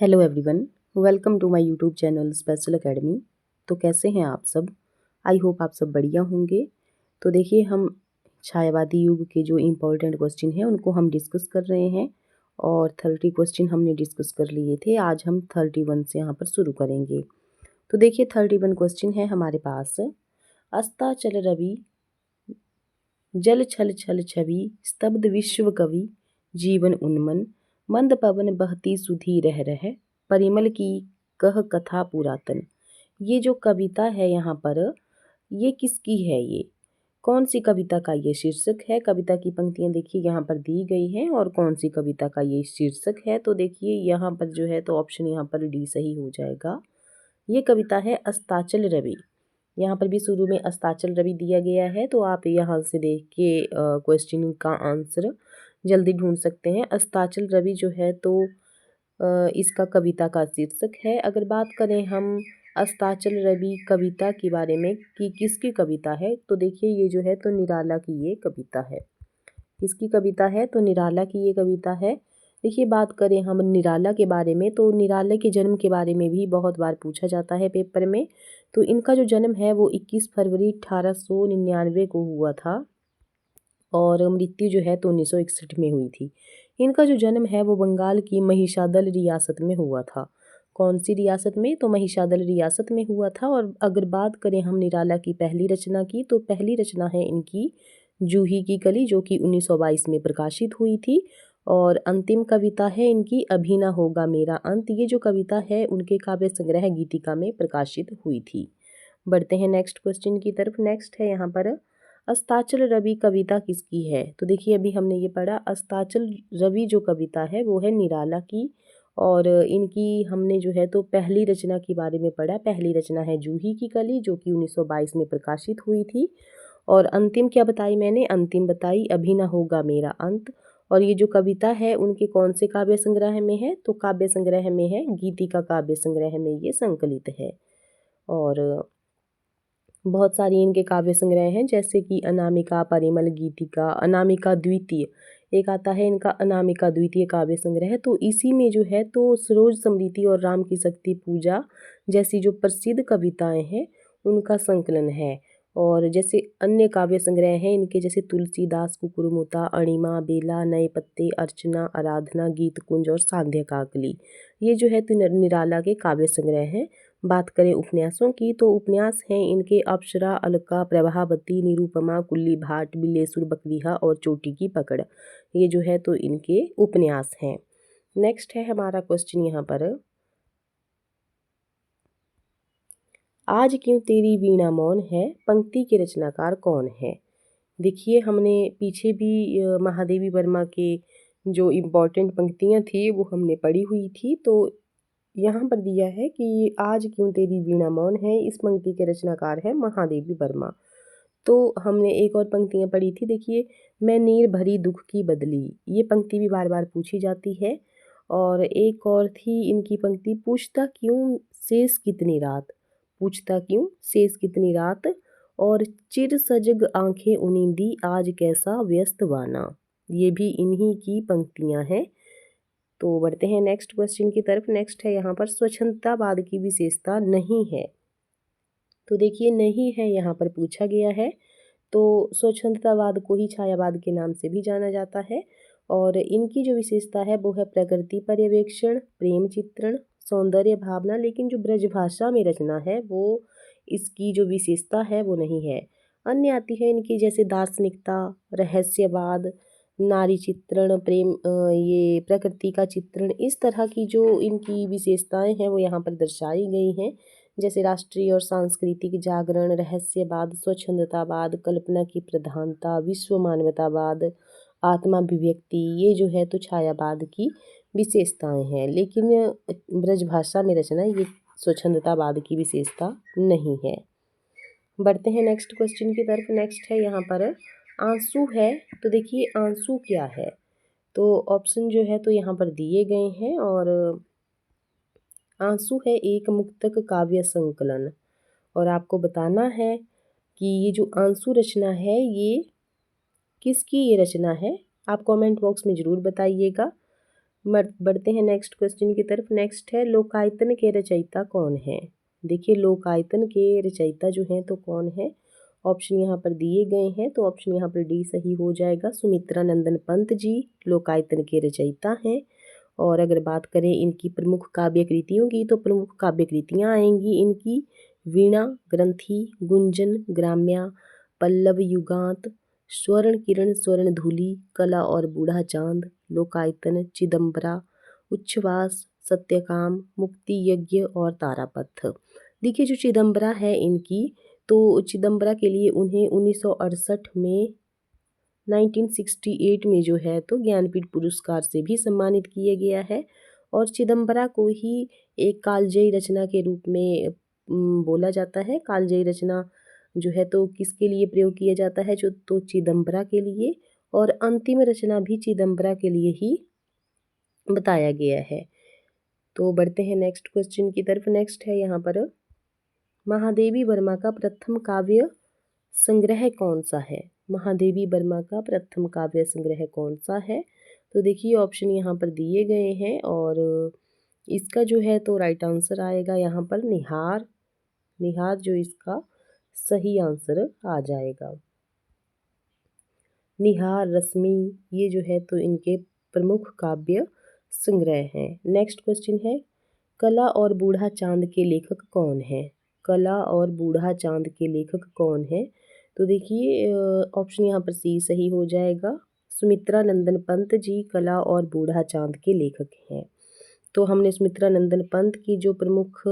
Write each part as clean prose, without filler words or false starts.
Hello everyone, welcome to my YouTube channel special academy. तो कैसे हैं आप सब? आई होप आप सब बढ़िया होंगे। तो देखिए, हम छायावादी युग के जो इम्पोर्टेंट क्वेश्चन हैं उनको हम डिस्कस कर रहे हैं और 30 क्वेश्चन हमने डिस्कस कर लिए थे। आज हम 31 से यहाँ पर शुरू करेंगे। तो देखिए, 31 क्वेश्चन है हमारे पास। अस्ताचल रवि जल छल छल छवि स्तब्ध विश्व कवि जीवन उन्मन मंद पवन बहती सुधी रह रह परिमल की कह कथा पुरातन। ये जो कविता है यहाँ पर, ये किसकी है? ये कौन सी कविता का ये शीर्षक है? कविता की पंक्तियाँ देखिए यहाँ पर दी गई हैं और कौन सी कविता का ये शीर्षक है। तो देखिए यहाँ पर जो है तो ऑप्शन यहाँ पर डी सही हो जाएगा। ये कविता है अस्ताचल रवि। यहाँ पर भी शुरू में अस्ताचल रवि दिया गया है, तो आप यहाँ से देख के क्वेश्चन का आंसर जल्दी ढूंढ सकते हैं। अस्ताचल रवि जो है तो इसका कविता का शीर्षक है। अगर बात करें हम अस्ताचल रवि कविता के बारे में कि किसकी कविता है, तो देखिए ये जो है तो निराला की ये कविता है। किसकी कविता है? तो निराला की ये कविता है। देखिए, बात करें हम निराला के बारे में, तो निराला के जन्म के बारे में भी बहुत बार पूछा जाता है पेपर में। तो इनका जो जन्म है वो 21 फरवरी 1899 को हुआ था और मृत्यु जो है तो 1961 में हुई थी। इनका जो जन्म है वो बंगाल की महिषादल रियासत में हुआ था। कौन सी रियासत में? तो महिषादल रियासत में हुआ था। और अगर बात करें हम निराला की पहली रचना की, तो पहली रचना है इनकी जूही की कली, जो कि 1922 में प्रकाशित हुई थी। और अंतिम कविता है इनकी अभी ना होगा मेरा अंत। ये जो कविता है उनके काव्य संग्रह गीतिका में प्रकाशित हुई थी। बढ़ते हैं नेक्स्ट क्वेश्चन की तरफ। नेक्स्ट है यहाँ पर, अस्ताचल रवि कविता किसकी है? तो देखिए, अभी हमने ये पढ़ा, अस्ताचल रवि जो कविता है वो है निराला की। और इनकी हमने जो है तो पहली रचना के बारे में पढ़ा। पहली रचना है जूही की कली, जो कि 1922 में प्रकाशित हुई थी। और अंतिम क्या बताई मैंने? अंतिम बताई अभी ना होगा मेरा अंत। और ये जो कविता है उनके कौन से काव्य संग्रह में है? तो काव्य संग्रह में है, गीतिका काव्य संग्रह में ये संकलित है। और बहुत सारी इनके काव्य संग्रह हैं, जैसे कि अनामिका, परिमल, गीतिका, अनामिका द्वितीय, एक आता है इनका अनामिका द्वितीय काव्य संग्रह। तो इसी में जो है तो सरोज समृति और राम की शक्ति पूजा जैसी जो प्रसिद्ध कविताएं हैं उनका संकलन है। और जैसे अन्य काव्य संग्रह हैं इनके, जैसे तुलसीदास, कुकुरमुता, अणिमा, बेला, नए पत्ते, अर्चना, आराधना, गीत कुंज और सांध्य काकली, ये जो है तो निराला के काव्य संग्रह हैं। बात करें उपन्यासों की, तो उपन्यास हैं इनके अप्सरा, अलका, प्रभावती, निरूपमा, कुल्ली भाट, बिल्लेसुर बकरीहा और चोटी की पकड़। ये जो है तो इनके उपन्यास हैं। नेक्स्ट है हमारा क्वेश्चन यहाँ पर, आज क्यों तेरी वीणा मौन है पंक्ति के रचनाकार कौन है? देखिए, हमने पीछे भी महादेवी वर्मा के जो इम्पोर्टेंट पंक्तियाँ थी वो हमने पढ़ी हुई थी। तो यहाँ पर दिया है कि आज क्यों तेरी वीणा मौन है, इस पंक्ति के रचनाकार है महादेवी वर्मा। तो हमने एक और पंक्तियाँ पढ़ी थी, देखिए, मैं नीर भरी दुख की बदली, ये पंक्ति भी बार बार पूछी जाती है। और एक और थी इनकी पंक्ति, पूछता क्यों शेष कितनी रात, पूछता क्यों शेष कितनी रात, और चिर सजग आंखें उनिंदी आज कैसा व्यस्त वाना। ये भी इन्हीं की पंक्तियाँ हैं। तो बढ़ते हैं नेक्स्ट क्वेश्चन की तरफ। नेक्स्ट है यहाँ पर, स्वच्छंदतावाद की विशेषता नहीं है। तो देखिए, नहीं है यहाँ पर पूछा गया है। तो स्वच्छंदतावाद को ही छायावाद के नाम से भी जाना जाता है। और इनकी जो विशेषता है वो है प्रकृति पर्यवेक्षण, प्रेम चित्रण, सौंदर्य भावना। लेकिन जो ब्रजभाषा में रचना है वो इसकी जो विशेषता है वो नहीं है। अन्य आती है इनकी, जैसे दार्शनिकता, रहस्यवाद, नारी चित्रण, प्रेम, ये प्रकृति का चित्रण, इस तरह की जो इनकी विशेषताएं हैं वो यहाँ पर दर्शाई गई हैं। जैसे राष्ट्रीय और सांस्कृतिक जागरण, रहस्यवाद, स्वच्छंदतावाद, कल्पना की प्रधानता, विश्व मानवतावाद, आत्माभिव्यक्ति, ये जो है तो छायावाद की विशेषताएं हैं। लेकिन ब्रजभाषा में रचना ये स्वच्छंदतावाद की विशेषता नहीं है। बढ़ते हैं नेक्स्ट क्वेश्चन की तरफ। नेक्स्ट है यहाँ पर, आंसू है। तो देखिए, आंसू क्या है? तो ऑप्शन जो है तो यहाँ पर दिए गए हैं। और आंसू है एक मुक्तक काव्य संकलन। और आपको बताना है कि ये जो आंसू रचना है ये किसकी ये रचना है। आप कमेंट बॉक्स में ज़रूर बताइएगा। बढ़ते हैं नेक्स्ट क्वेश्चन की तरफ। नेक्स्ट है लोकायतन के रचयिता कौन है। देखिए लोकायतन के रचयिता जो हैं तो कौन है। ऑप्शन यहाँ पर दिए गए हैं, तो ऑप्शन यहाँ पर डी सही हो जाएगा। सुमित्रा नंदन पंत जी लोकायतन के रचयिता हैं। और अगर बात करें इनकी प्रमुख काव्य कृतियों की, तो प्रमुख काव्य कृतियाँ आएंगी इनकी वीणा, ग्रंथि, गुंजन, ग्राम्या, पल्लव युगांत, स्वर्ण किरण, स्वर्ण धूलि, कला और बूढ़ा चांद, लोकायतन, चिदम्बरा, उच्छ्वास, सत्यकाम, मुक्ति यज्ञ और तारापथ। देखिए जो चिदम्बरा है इनकी, तो चिदम्बरा के लिए उन्हें 1968 में 1968 में जो है तो ज्ञानपीठ पुरस्कार से भी सम्मानित किया गया है। और चिदम्बरा को ही एक कालजयी रचना के रूप में बोला जाता है। कालजयी रचना जो है तो किसके लिए प्रयोग किया जाता है, जो तो चिदम्बरा के लिए। और अंतिम रचना भी चिदम्बरा के लिए ही बताया गया है। तो बढ़ते हैं नेक्स्ट क्वेश्चन की तरफ। नेक्स्ट है यहाँ पर महादेवी वर्मा का प्रथम काव्य संग्रह कौन सा है। महादेवी वर्मा का प्रथम काव्य संग्रह कौन सा है। तो देखिए ऑप्शन यहाँ पर दिए गए हैं और इसका जो है तो राइट आंसर आएगा यहाँ पर निहार। निहार जो इसका सही आंसर आ जाएगा। निहार, रश्मि, ये जो है तो इनके प्रमुख काव्य संग्रह हैं। नेक्स्ट क्वेश्चन है कला और बूढ़ा चांद के लेखक कौन है। कला और बूढ़ा चांद के लेखक कौन है। तो देखिए ऑप्शन यहाँ पर सी सही हो जाएगा। सुमित्रा नंदन पंत जी कला और बूढ़ा चांद के लेखक हैं। तो हमने सुमित्रा नंदन पंत की जो प्रमुख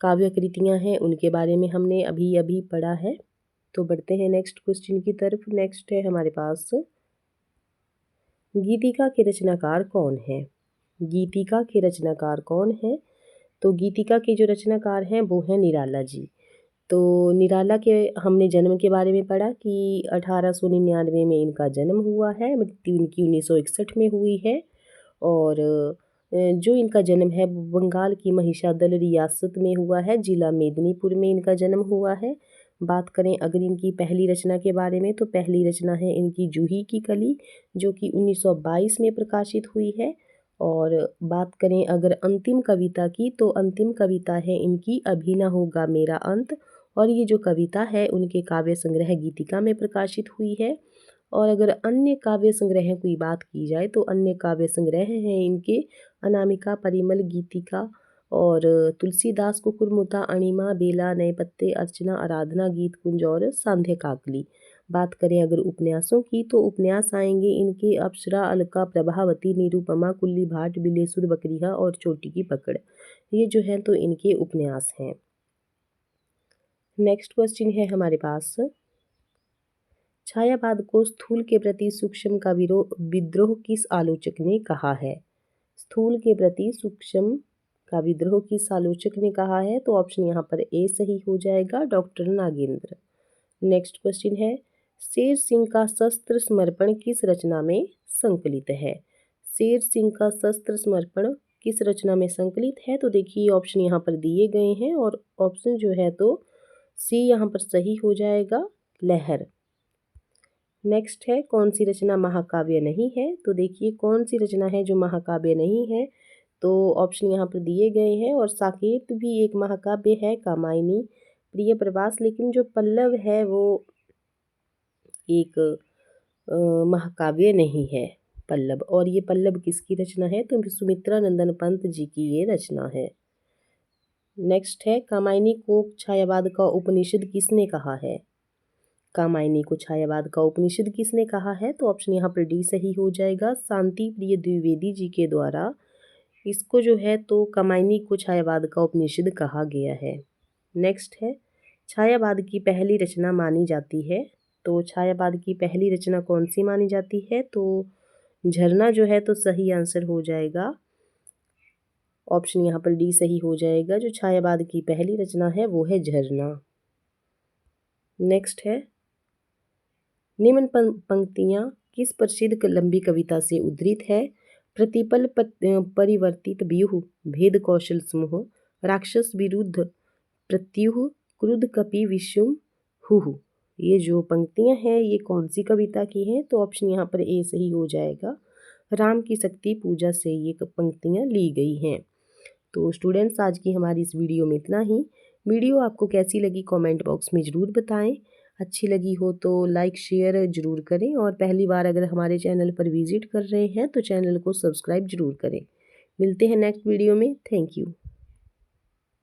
काव्य कृतियाँ हैं उनके बारे में हमने अभी अभी पढ़ा है। तो बढ़ते हैं नेक्स्ट क्वेश्चन की तरफ। नेक्स्ट है हमारे पास गीतिका के रचनाकार कौन है। गीतिका के रचनाकार कौन है। तो गीतिका के जो रचनाकार हैं वो हैं निराला जी। तो निराला के हमने जन्म के बारे में पढ़ा कि 1899 में इनका जन्म हुआ है, मृत्यु इनकी 1961 में हुई है। और जो इनका जन्म है वो बंगाल की महिषादल रियासत में हुआ है, जिला मेदिनीपुर में इनका जन्म हुआ है। बात करें अगर इनकी पहली रचना के बारे में, तो पहली रचना है इनकी जूही की कली, जो कि 1922 में प्रकाशित हुई है। और बात करें अगर अंतिम कविता की, तो अंतिम कविता है इनकी अभी ना होगा मेरा अंत। और ये जो कविता है उनके काव्य संग्रह गीतिका में प्रकाशित हुई है। और अगर अन्य काव्य संग्रह की बात की जाए, तो अन्य काव्य संग्रह हैं इनके अनामिका, परिमल, गीतिका और तुलसीदास, कुकुरमुता, अणिमा, बेला, नए पत्ते, अर्चना, आराधना, गीत कुंज और सांध्य काकली। बात करें अगर उपन्यासों की, तो उपन्यास आएंगे इनके अप्सरा, अलका, प्रभावती, निरुपमा, कुल्ली भाट, बिलेसुर, बकरिया और चोटी की पकड़। ये जो है तो इनके उपन्यास हैं। नेक्स्ट क्वेश्चन है हमारे पास छायावाद को स्थूल के प्रति सूक्ष्म का विद्रोह किस आलोचक ने कहा है। स्थूल के प्रति सूक्ष्म का विद्रोह किस आलोचक ने कहा है। तो ऑप्शन यहाँ पर ए सही हो जाएगा, डॉक्टर नागेंद्र। नेक्स्ट क्वेश्चन है शेर सिंह का शस्त्र समर्पण किस रचना में संकलित है। शेर सिंह का शस्त्र समर्पण किस रचना में संकलित है। तो देखिए ऑप्शन यहाँ पर दिए गए हैं और ऑप्शन जो है तो सी यहाँ पर सही हो जाएगा, लहर। नेक्स्ट है कौन सी रचना महाकाव्य नहीं है। तो देखिए कौन सी रचना है जो महाकाव्य नहीं है। तो ऑप्शन यहाँ पर दिए गए हैं और साकेत भी एक महाकाव्य है, कामायनी, प्रिय प्रवास, लेकिन जो पल्लव है वो एक महाकाव्य नहीं है पल्लव। और ये पल्लव किसकी रचना है, तो सुमित्रा नंदन पंत जी की ये रचना है। नेक्स्ट है कामायनी को छायावाद का उपनिषद किसने कहा है। कामायनी को छायावाद का उपनिषद किसने कहा है। तो ऑप्शन यहाँ पर डी सही हो जाएगा, शांति प्रिय द्विवेदी जी के द्वारा इसको जो है तो कामायनी को छायावाद का उपनिषद कहा गया है। नेक्स्ट है छायावाद की पहली रचना मानी जाती है। तो छायावाद की पहली रचना कौन सी मानी जाती है। तो झरना जो है तो सही आंसर हो जाएगा। ऑप्शन यहाँ पर डी सही हो जाएगा, जो छायावाद की पहली रचना है वो है झरना। नेक्स्ट है निम्न पंक्तियाँ किस प्रसिद्ध लंबी कविता से उद्धृत है। प्रतिपल परिवर्तित व्यूह, भेद कौशल समूह, राक्षस विरुद्ध प्रत्युह, क्रुद्ध कपि विषुम हुहु। ये जो पंक्तियाँ हैं ये कौन सी कविता की हैं। तो ऑप्शन यहाँ पर ए सही हो जाएगा, राम की शक्ति पूजा से ये पंक्तियाँ ली गई हैं। तो स्टूडेंट्स, आज की हमारी इस वीडियो में इतना ही। वीडियो आपको कैसी लगी कमेंट बॉक्स में ज़रूर बताएं। अच्छी लगी हो तो लाइक शेयर ज़रूर करें, और पहली बार अगर हमारे चैनल पर विजिट कर रहे हैं तो चैनल को सब्सक्राइब ज़रूर करें। मिलते हैं नेक्स्ट वीडियो में। Thank you.